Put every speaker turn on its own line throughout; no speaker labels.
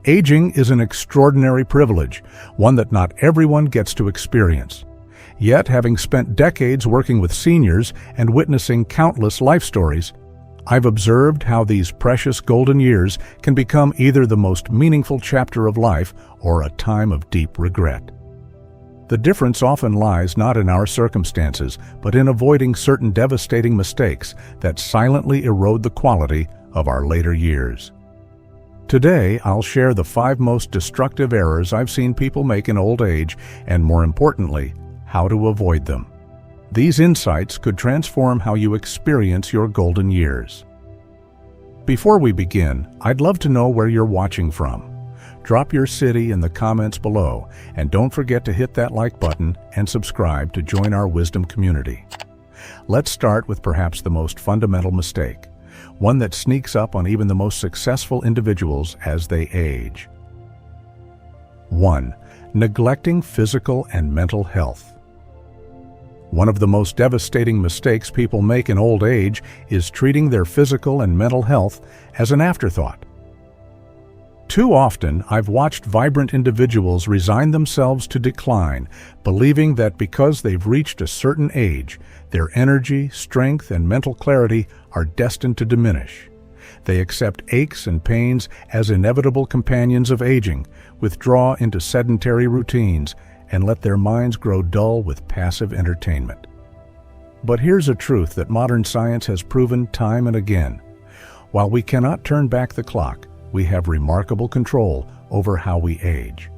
Aging is an extraordinary privilege, one that not everyone gets to experience. Yet, having spent decades working with seniors and witnessing countless life stories, I've observed how these precious golden years can become either the most meaningful chapter of life or a time of deep regret. The difference often lies not in our circumstances, but in avoiding certain devastating mistakes that silently erode the quality of our later years. Today, I'll share the 5 most destructive errors I've seen people make in old age, and more importantly, how to avoid them. These insights could transform how you experience your golden years. Before we begin, I'd love to know where you're watching from. Drop your city in the comments below, and don't forget to hit that like button and subscribe to join our wisdom community. Let's start with perhaps the most fundamental mistake, one that sneaks up on even the most successful individuals as they age. 1. Neglecting physical and mental health. One of the most devastating mistakes people make in old age is treating their physical and mental health as an afterthought. Too often, I've watched vibrant individuals resign themselves to decline, believing that because they've reached a certain age, their energy, strength, and mental clarity are destined to diminish. They accept aches and pains as inevitable companions of aging, withdraw into sedentary routines, and let their minds grow dull with passive entertainment. But here's a truth that modern science has proven time and again. While we cannot turn back the clock, we have remarkable control over how we age.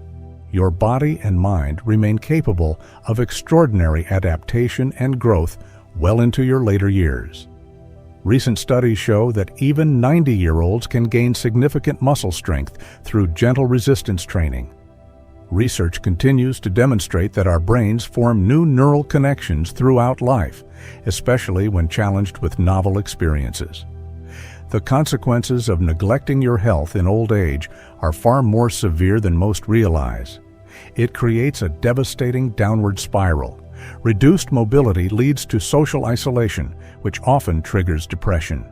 Your body and mind remain capable of extraordinary adaptation and growth well into your later years. Recent studies show that even 90-year-olds can gain significant muscle strength through gentle resistance training. Research continues to demonstrate that our brains form new neural connections throughout life, especially when challenged with novel experiences. The consequences of neglecting your health in old age are far more severe than most realize. It creates a devastating downward spiral. Reduced mobility leads to social isolation, which often triggers depression.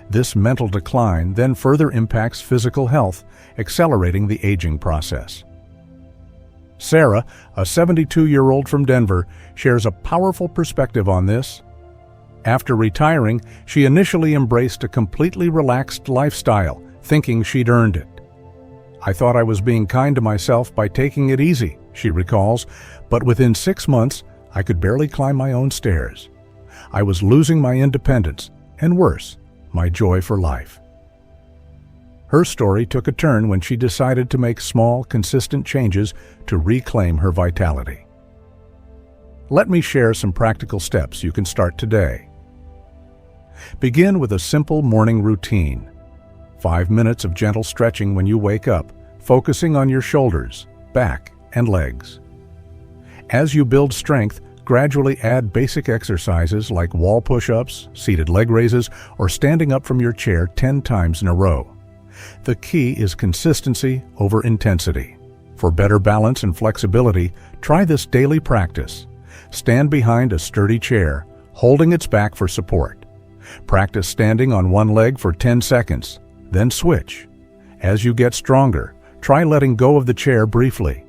This mental decline then further impacts physical health, accelerating the aging process. Sarah, a 72-year-old from Denver, shares a powerful perspective on this. After retiring, she initially embraced a completely relaxed lifestyle, thinking she'd earned it. "I thought I was being kind to myself by taking it easy," she recalls, "but within 6 months, I could barely climb my own stairs. I was losing my independence, and worse, my joy for life." Her story took a turn when she decided to make small, consistent changes to reclaim her vitality. Let me share some practical steps you can start today. Begin with a simple morning routine. 5 minutes of gentle stretching when you wake up, focusing on your shoulders, back, and legs. As you build strength, gradually add basic exercises like wall push-ups, seated leg raises, or standing up from your chair 10 times in a row. The key is consistency over intensity. For better balance and flexibility, try this daily practice. Stand behind a sturdy chair, holding its back for support. Practice standing on one leg for 10 seconds, then switch. As you get stronger, try letting go of the chair briefly.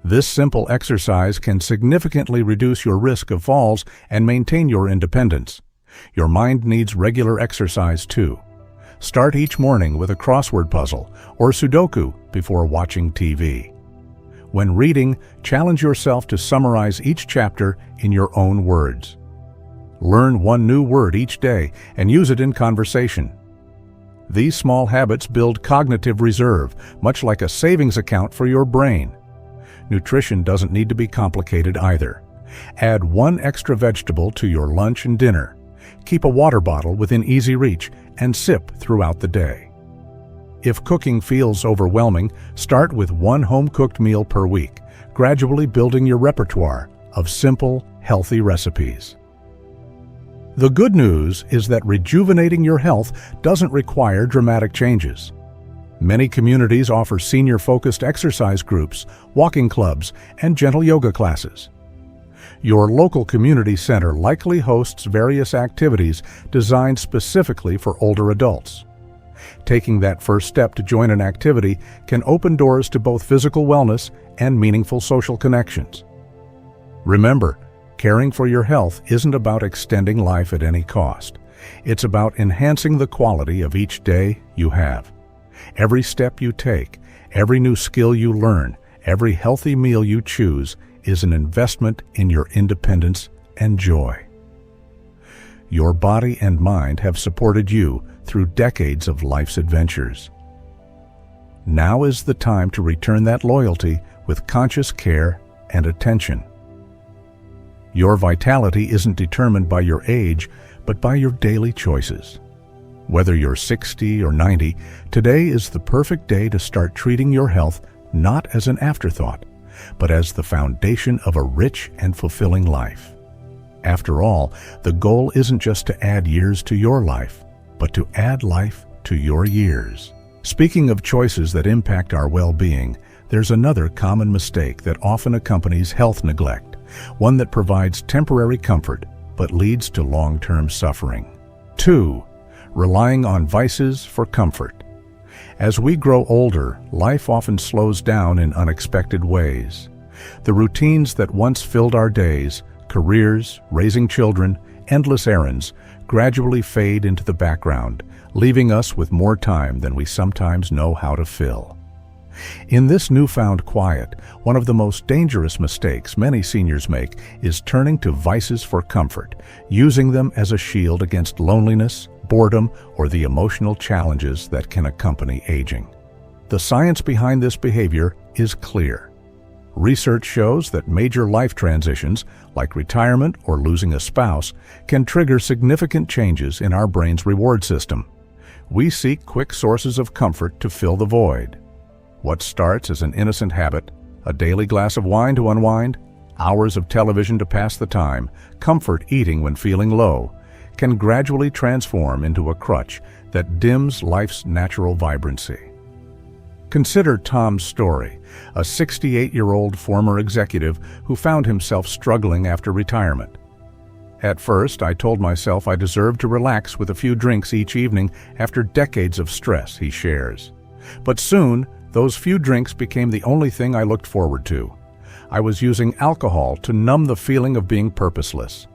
This simple exercise can significantly reduce your risk of falls and maintain your independence. Your mind needs regular exercise too. Start each morning with a crossword puzzle or Sudoku before watching TV. When reading, challenge yourself to summarize each chapter in your own words. Learn one new word each day and use it in conversation. These small habits build cognitive reserve, much like a savings account for your brain. Nutrition doesn't need to be complicated either. Add 1 extra vegetable to your lunch and dinner. Keep a water bottle within easy reach and sip throughout the day. If cooking feels overwhelming, start with 1 home-cooked meal per week, gradually building your repertoire of simple, healthy recipes. The good news is that rejuvenating your health doesn't require dramatic changes. Many communities offer senior-focused exercise groups, walking clubs, and gentle yoga classes. Your local community center likely hosts various activities designed specifically for older adults. Taking that first step to join an activity can open doors to both physical wellness and meaningful social connections. Remember, caring for your health isn't about extending life at any cost. It's about enhancing the quality of each day you have. Every step you take, every new skill you learn, every healthy meal you choose is an investment in your independence and joy. Your body and mind have supported you through decades of life's adventures. Now is the time to return that loyalty with conscious care and attention. Your vitality isn't determined by your age, but by your daily choices. Whether you're 60 or 90, today is the perfect day to start treating your health not as an afterthought, but as the foundation of a rich and fulfilling life. After all, the goal isn't just to add years to your life, but to add life to your years. Speaking of choices that impact our well-being, there's another common mistake that often accompanies health neglect, one that provides temporary comfort but leads to long-term suffering. 2. Relying on vices for comfort. As we grow older, life often slows down in unexpected ways. The routines that once filled our days, careers, raising children, endless errands, gradually fade into the background, leaving us with more time than we sometimes know how to fill. In this newfound quiet, one of the most dangerous mistakes many seniors make is turning to vices for comfort, using them as a shield against loneliness, boredom, or the emotional challenges that can accompany aging. The science behind this behavior is clear. Research shows that major life transitions, like retirement or losing a spouse, can trigger significant changes in our brain's reward system. We seek quick sources of comfort to fill the void. What starts as an innocent habit, a daily glass of wine to unwind, hours of television to pass the time, comfort eating when feeling low, can gradually transform into a crutch that dims life's natural vibrancy. Consider Tom's story, a 68-year-old former executive who found himself struggling after retirement. At first, I told myself I deserved to relax with a few drinks each evening after decades of stress, he shares. But soon, those few drinks became the only thing I looked forward to. I was using alcohol to numb the feeling of being purposeless.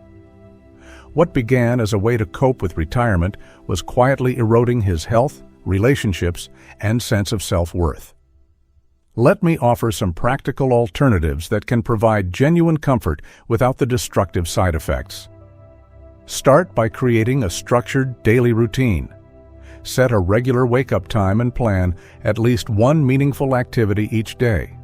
What began as a way to cope with retirement was quietly eroding his health, relationships, and sense of self-worth. Let me offer some practical alternatives that can provide genuine comfort without the destructive side effects. Start by creating a structured daily routine. Set a regular wake-up time and plan at least one meaningful activity each day.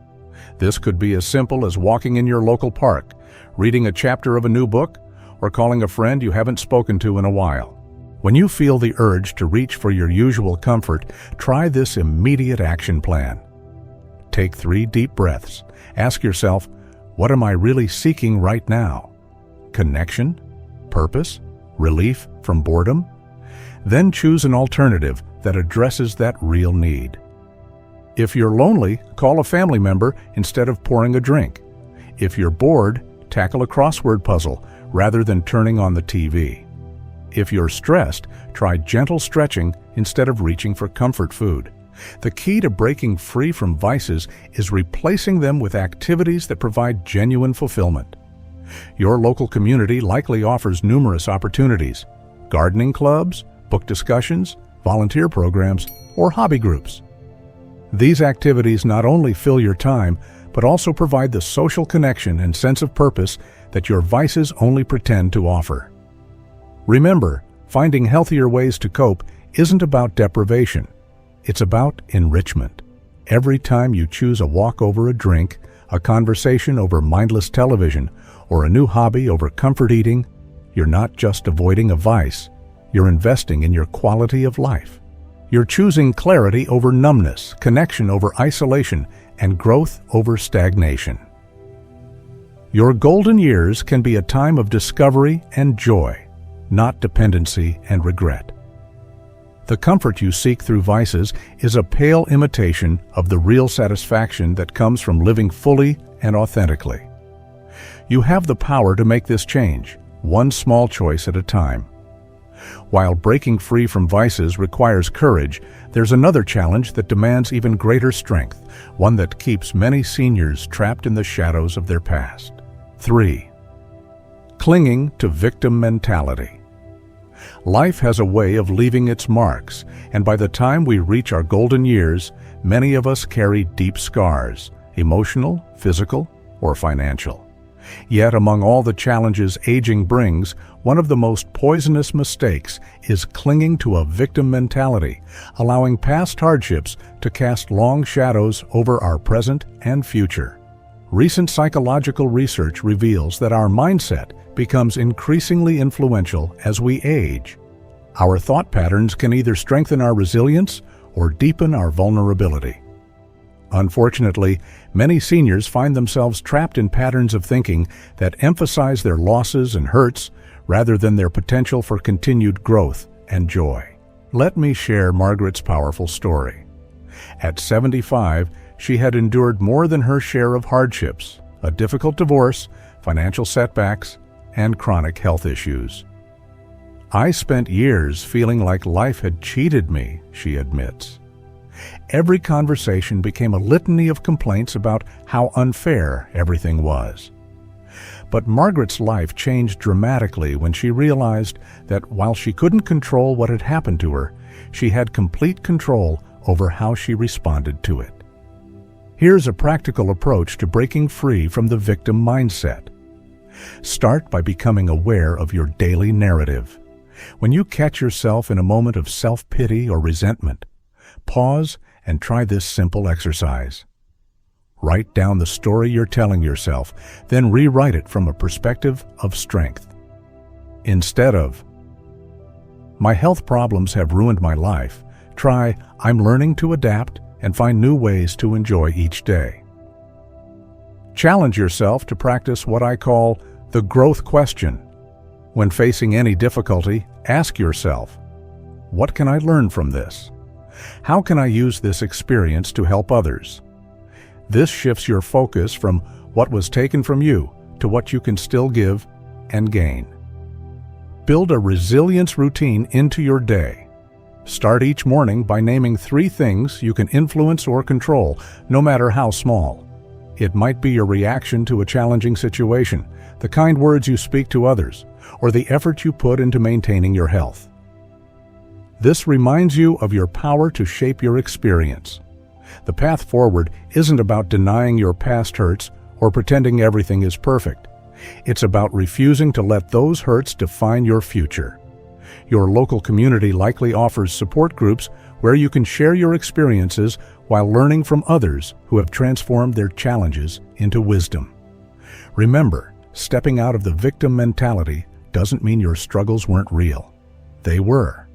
This could be as simple as walking in your local park, reading a chapter of a new book, or calling a friend you haven't spoken to in a while. When you feel the urge to reach for your usual comfort, try this immediate action plan. Take 3 deep breaths. Ask yourself, what am I really seeking right now? Connection? Purpose? Relief from boredom? Then choose an alternative that addresses that real need. If you're lonely, call a family member instead of pouring a drink. If you're bored, tackle a crossword puzzle rather than turning on the TV. If you're stressed, try gentle stretching instead of reaching for comfort food. The key to breaking free from vices is replacing them with activities that provide genuine fulfillment. Your local community likely offers numerous opportunities: gardening clubs, book discussions, volunteer programs, or hobby groups. These activities not only fill your time, but also provide the social connection and sense of purpose that your vices only pretend to offer. Remember, finding healthier ways to cope isn't about deprivation. It's about enrichment. Every time you choose a walk over a drink, a conversation over mindless television, or a new hobby over comfort eating, you're not just avoiding a vice, you're investing in your quality of life. You're choosing clarity over numbness, connection over isolation, and growth over stagnation. Your golden years can be a time of discovery and joy, not dependency and regret. The comfort you seek through vices is a pale imitation of the real satisfaction that comes from living fully and authentically. You have the power to make this change, one small choice at a time. While breaking free from vices requires courage, there's another challenge that demands even greater strength, one that keeps many seniors trapped in the shadows of their past. 3. Clinging to victim mentality. Life has a way of leaving its marks, and by the time we reach our golden years, many of us carry deep scars, emotional, physical, or financial. Yet among all the challenges aging brings, one of the most poisonous mistakes is clinging to a victim mentality, allowing past hardships to cast long shadows over our present and future. Recent psychological research reveals that our mindset becomes increasingly influential as we age. Our thought patterns can either strengthen our resilience or deepen our vulnerability. Unfortunately, many seniors find themselves trapped in patterns of thinking that emphasize their losses and hurts rather than their potential for continued growth and joy. Let me share Margaret's powerful story. At 75, she had endured more than her share of hardships, a difficult divorce, financial setbacks, and chronic health issues. "I spent years feeling like life had cheated me," she admits. Every conversation became a litany of complaints about how unfair everything was. But Margaret's life changed dramatically when she realized that while she couldn't control what had happened to her, she had complete control over how she responded to it. Here's a practical approach to breaking free from the victim mindset. Start by becoming aware of your daily narrative. When you catch yourself in a moment of self-pity or resentment, pause and try this simple exercise. Write down the story you're telling yourself, then rewrite it from a perspective of strength. Instead of, "My health problems have ruined my life," try, "I'm learning to adapt and find new ways to enjoy each day." Challenge yourself to practice what I call the growth question. When facing any difficulty, ask yourself, "What can I learn from this? How can I use this experience to help others?" This shifts your focus from what was taken from you to what you can still give and gain. Build a resilience routine into your day. Start each morning by naming 3 things you can influence or control, no matter how small. It might be your reaction to a challenging situation, the kind words you speak to others, or the effort you put into maintaining your health. This reminds you of your power to shape your experience. The path forward isn't about denying your past hurts or pretending everything is perfect. It's about refusing to let those hurts define your future. Your local community likely offers support groups where you can share your experiences while learning from others who have transformed their challenges into wisdom. Remember, stepping out of the victim mentality doesn't mean your struggles weren't real. They were.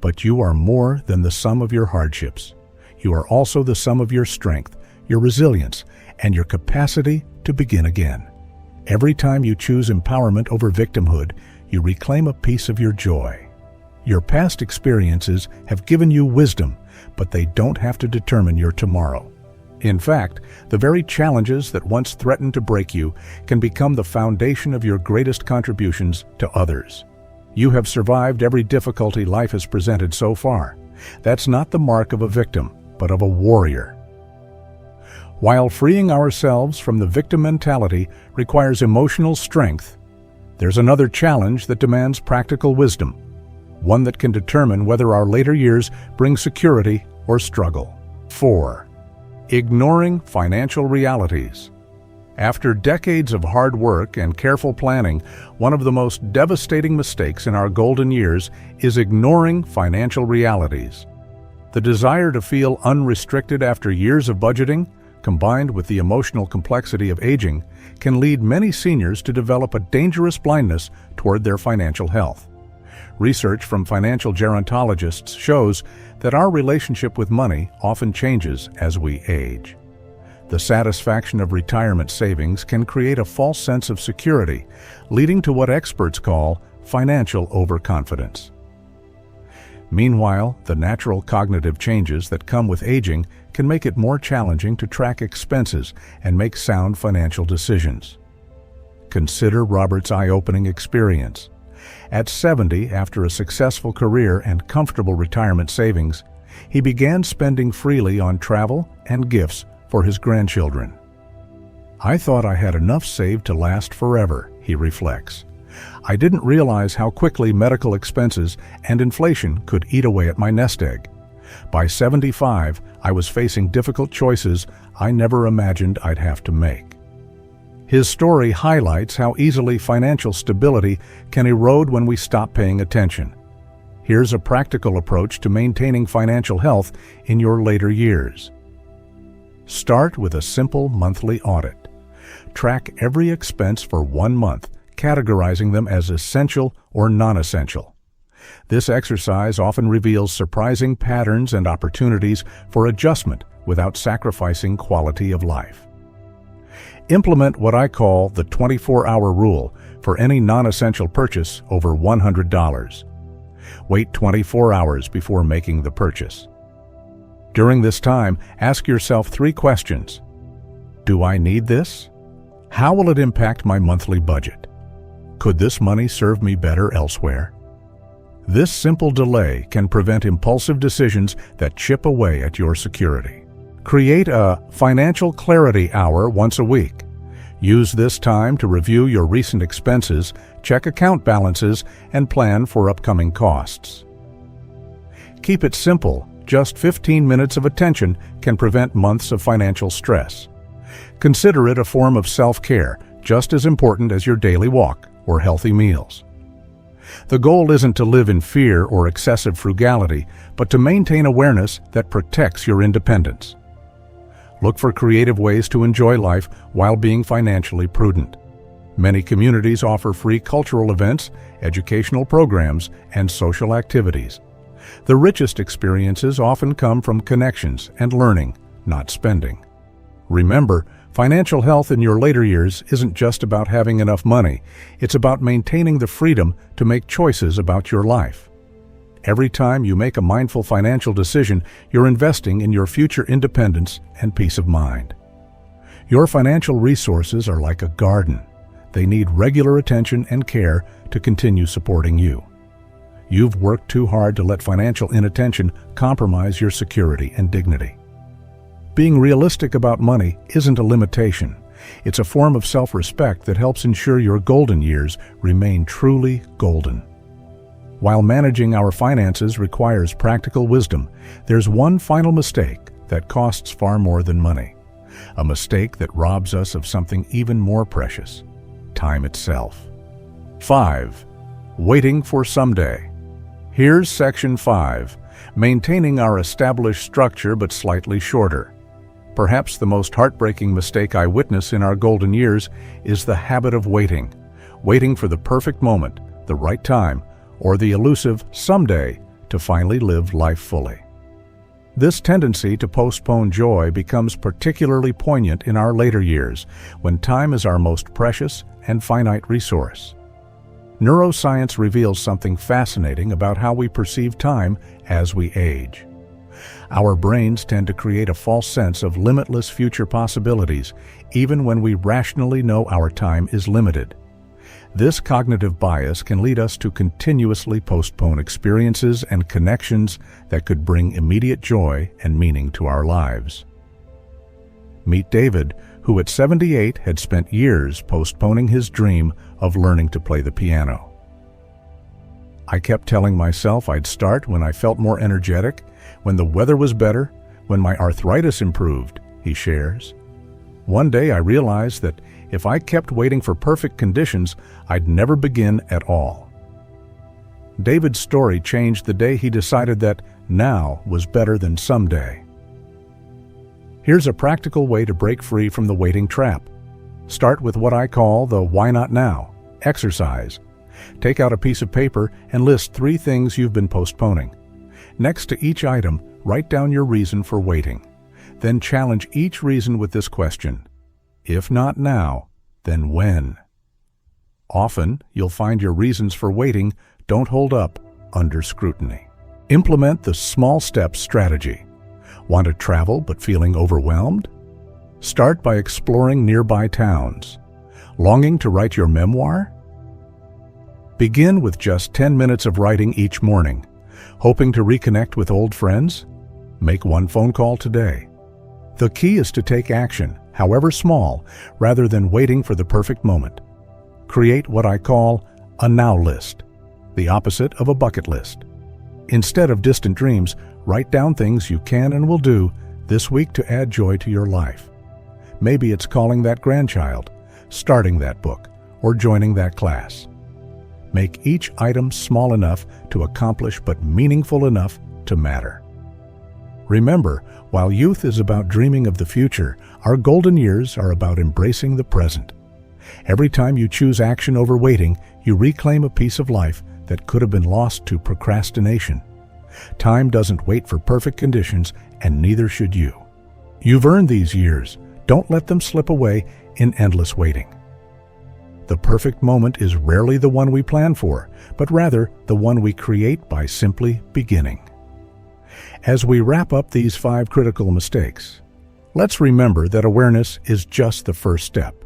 But you are more than the sum of your hardships. You are also the sum of your strength, your resilience, and your capacity to begin again. Every time you choose empowerment over victimhood, you reclaim a piece of your joy. Your past experiences have given you wisdom, but they don't have to determine your tomorrow. In fact, the very challenges that once threatened to break you can become the foundation of your greatest contributions to others. You have survived every difficulty life has presented so far. That's not the mark of a victim, but of a warrior. While freeing ourselves from the victim mentality requires emotional strength, there's another challenge that demands practical wisdom, one that can determine whether our later years bring security or struggle. 4. Ignoring financial realities. After decades of hard work and careful planning, one of the most devastating mistakes in our golden years is ignoring financial realities. The desire to feel unrestricted after years of budgeting, combined with the emotional complexity of aging, can lead many seniors to develop a dangerous blindness toward their financial health. Research from financial gerontologists shows that our relationship with money often changes as we age. The satisfaction of retirement savings can create a false sense of security, leading to what experts call financial overconfidence. Meanwhile, the natural cognitive changes that come with aging can make it more challenging to track expenses and make sound financial decisions. Consider Robert's eye-opening experience. At 70, after a successful career and comfortable retirement savings, he began spending freely on travel and gifts for his grandchildren. "I thought I had enough saved to last forever," he reflects. "I didn't realize how quickly medical expenses and inflation could eat away at my nest egg. By 75, I was facing difficult choices I never imagined I'd have to make." His story highlights how easily financial stability can erode when we stop paying attention. Here's a practical approach to maintaining financial health in your later years. Start with a simple monthly audit. Track every expense for 1 month, categorizing them as essential or non-essential. This exercise often reveals surprising patterns and opportunities for adjustment without sacrificing quality of life. Implement what I call the 24-hour rule for any non-essential purchase over $100. Wait 24 hours before making the purchase. During this time, ask yourself 3 questions. Do I need this? How will it impact my monthly budget? Could this money serve me better elsewhere? This simple delay can prevent impulsive decisions that chip away at your security. Create a financial clarity hour once a week. Use this time to review your recent expenses, check account balances, and plan for upcoming costs. Keep it simple. Just 15 minutes of attention can prevent months of financial stress. Consider it a form of self-care, just as important as your daily walk or healthy meals. The goal isn't to live in fear or excessive frugality, but to maintain awareness that protects your independence. Look for creative ways to enjoy life while being financially prudent. Many communities offer free cultural events, educational programs, and social activities. The richest experiences often come from connections and learning, not spending. Remember, financial health in your later years isn't just about having enough money. It's about maintaining the freedom to make choices about your life. Every time you make a mindful financial decision, you're investing in your future independence and peace of mind. Your financial resources are like a garden. They need regular attention and care to continue supporting you. You've worked too hard to let financial inattention compromise your security and dignity. Being realistic about money isn't a limitation. It's a form of self-respect that helps ensure your golden years remain truly golden. While managing our finances requires practical wisdom, there's one final mistake that costs far more than money. A mistake that robs us of something even more precious: time itself. 5. Waiting for someday. Here's Section 5, maintaining our established structure but slightly shorter. Perhaps the most heartbreaking mistake I witness in our golden years is the habit of waiting for the perfect moment, the right time, or the elusive someday to finally live life fully. This tendency to postpone joy becomes particularly poignant in our later years, when time is our most precious and finite resource. Neuroscience reveals something fascinating about how we perceive time as we age. Our brains tend to create a false sense of limitless future possibilities, even when we rationally know our time is limited. This cognitive bias can lead us to continuously postpone experiences and connections that could bring immediate joy and meaning to our lives. Meet David, who at 78 had spent years postponing his dream of learning to play the piano. "I kept telling myself I'd start when I felt more energetic, when the weather was better, when my arthritis improved," he shares. "One day I realized that if I kept waiting for perfect conditions, I'd never begin at all." David's story changed the day he decided that now was better than someday. Here's a practical way to break free from the waiting trap. Start with what I call the "why not now" exercise. Take out a piece of paper and list 3 things you've been postponing. Next to each item, write down your reason for waiting. Then challenge each reason with this question: if not now, then when? Often, you'll find your reasons for waiting don't hold up under scrutiny. Implement the small steps strategy. Want to travel but feeling overwhelmed? Start by exploring nearby towns. Longing to write your memoir? Begin with just 10 minutes of writing each morning. Hoping to reconnect with old friends? Make one phone call today. The key is to take action, however small, rather than waiting for the perfect moment. Create what I call a now list, the opposite of a bucket list. Instead of distant dreams, write down things you can and will do this week to add joy to your life. Maybe it's calling that grandchild, starting that book, or joining that class. Make each item small enough to accomplish but meaningful enough to matter. Remember, while youth is about dreaming of the future, our golden years are about embracing the present. Every time you choose action over waiting, you reclaim a piece of life that could have been lost to procrastination. Time doesn't wait for perfect conditions, and neither should you. You've earned these years. Don't let them slip away in endless waiting. The perfect moment is rarely the one we plan for, but rather the one we create by simply beginning. As we wrap up these 5 critical mistakes, let's remember that awareness is just the first step.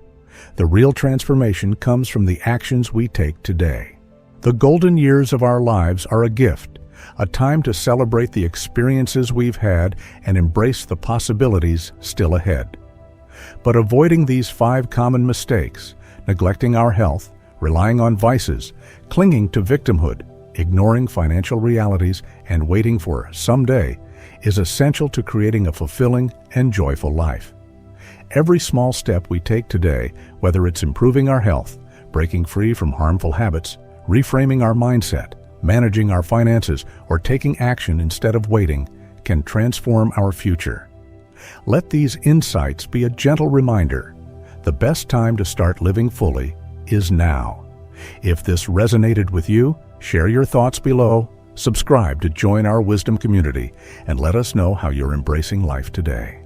The real transformation comes from the actions we take today. The golden years of our lives are a gift, a time to celebrate the experiences we've had and embrace the possibilities still ahead. But avoiding these 5 common mistakes, neglecting our health, relying on vices, clinging to victimhood, ignoring financial realities, and waiting for someday, is essential to creating a fulfilling and joyful life. Every small step we take today, whether it's improving our health, breaking free from harmful habits, reframing our mindset, managing our finances, or taking action instead of waiting, can transform our future. Let these insights be a gentle reminder. The best time to start living fully is now. If this resonated with you, share your thoughts below, subscribe to join our wisdom community, and let us know how you're embracing life today.